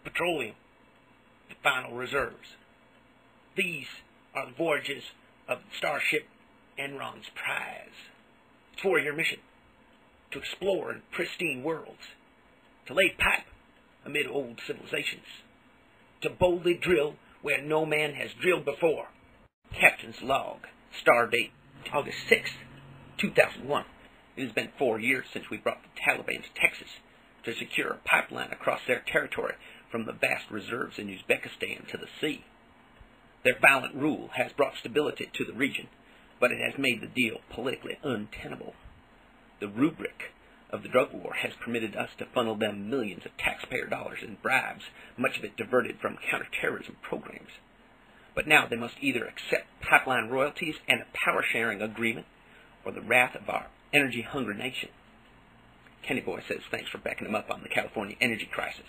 petroleum, the final reserves. These are the voyages of Starship Enron's prize. It's a 4-year mission to explore in pristine worlds, to lay pipe amid old civilizations, to boldly drill where no man has drilled before. Captain's log, stardate August 6th, 2001. It has been 4 years since we brought the Taliban to Texas to secure a pipeline across their territory from the vast reserves in Uzbekistan to the sea. Their violent rule has brought stability to the region, but it has made the deal politically untenable. The rubric of the drug war has permitted us to funnel them millions of taxpayer dollars in bribes, much of it diverted from counterterrorism programs. But now they must either accept pipeline royalties and a power-sharing agreement, or the wrath of our energy-hungry nation. Kenny Boy says thanks for backing him up on the California energy crisis.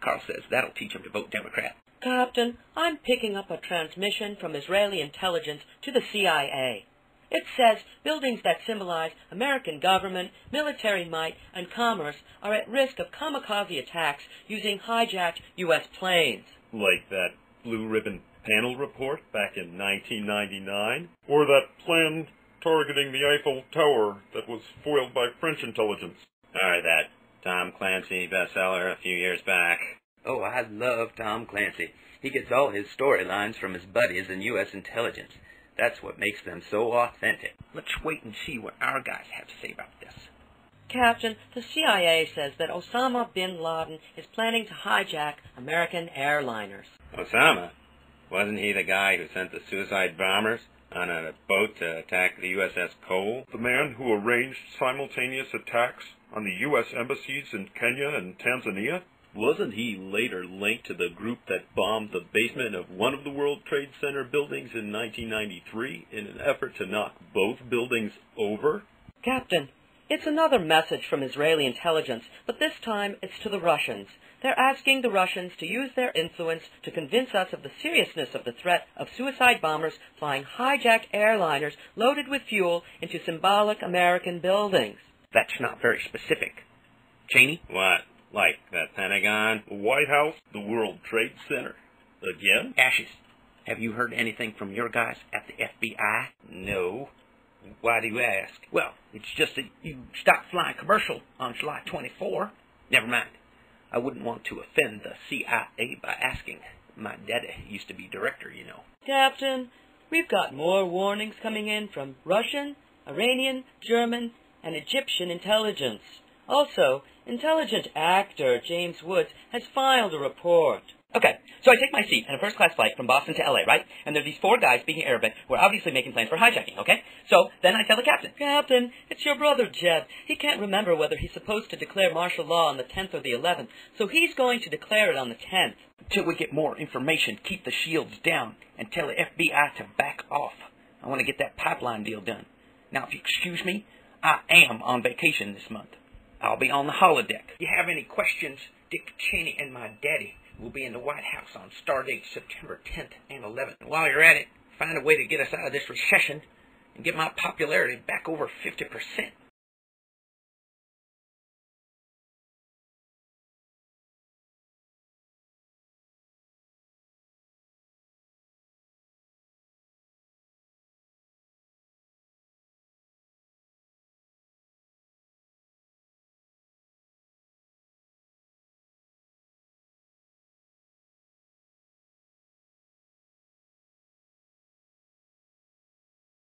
Carl says that'll teach him to vote Democrat. Captain, I'm picking up a transmission from Israeli intelligence to the CIA. It says buildings that symbolize American government, military might, and commerce are at risk of kamikaze attacks using hijacked U.S. planes. Like that Blue Ribbon panel report back in 1999? Or that plan targeting the Eiffel Tower that was foiled by French intelligence? Or that Tom Clancy bestseller a few years back. Oh, I love Tom Clancy. He gets all his storylines from his buddies in U.S. intelligence. That's what makes them so authentic. Let's wait and see what our guys have to say about this. Captain, the CIA says that Osama bin Laden is planning to hijack American airliners. Osama? Wasn't he the guy who sent the suicide bombers on a boat to attack the USS Cole? The man who arranged simultaneous attacks on the U.S. embassies in Kenya and Tanzania? Wasn't he later linked to the group that bombed the basement of one of the World Trade Center buildings in 1993 in an effort to knock both buildings over? Captain, it's another message from Israeli intelligence, but this time it's to the Russians. They're asking the Russians to use their influence to convince us of the seriousness of the threat of suicide bombers flying hijacked airliners loaded with fuel into symbolic American buildings. That's not very specific. Cheney? What? Like the Pentagon? The White House? The World Trade Center? Again? Ashes, have you heard anything from your guys at the FBI? No. Why do you ask? Well, it's just that you stopped flying commercial on July 24. Never mind. I wouldn't want to offend the CIA by asking. My daddy used to be director, you know. Captain, we've got more warnings coming in from Russian, Iranian, German, and Egyptian intelligence. Also, intelligent actor James Woods has filed a report. Okay, so I take my seat on a first-class flight from Boston to LA, right? And there are these 4 guys speaking Arabic who are obviously making plans for hijacking, okay? So then I tell the captain. Captain, it's your brother Jeb. He can't remember whether he's supposed to declare martial law on the 10th or the 11th, so he's going to declare it on the 10th. Until we get more information, keep the shields down and tell the FBI to back off. I want to get that pipeline deal done. Now, if you excuse me, I am on vacation this month. I'll be on the holodeck. If you have any questions, Dick Cheney and my daddy will be in the White House on stardate September 10th and 11th. And while you're at it, find a way to get us out of this recession and get my popularity back over 50%.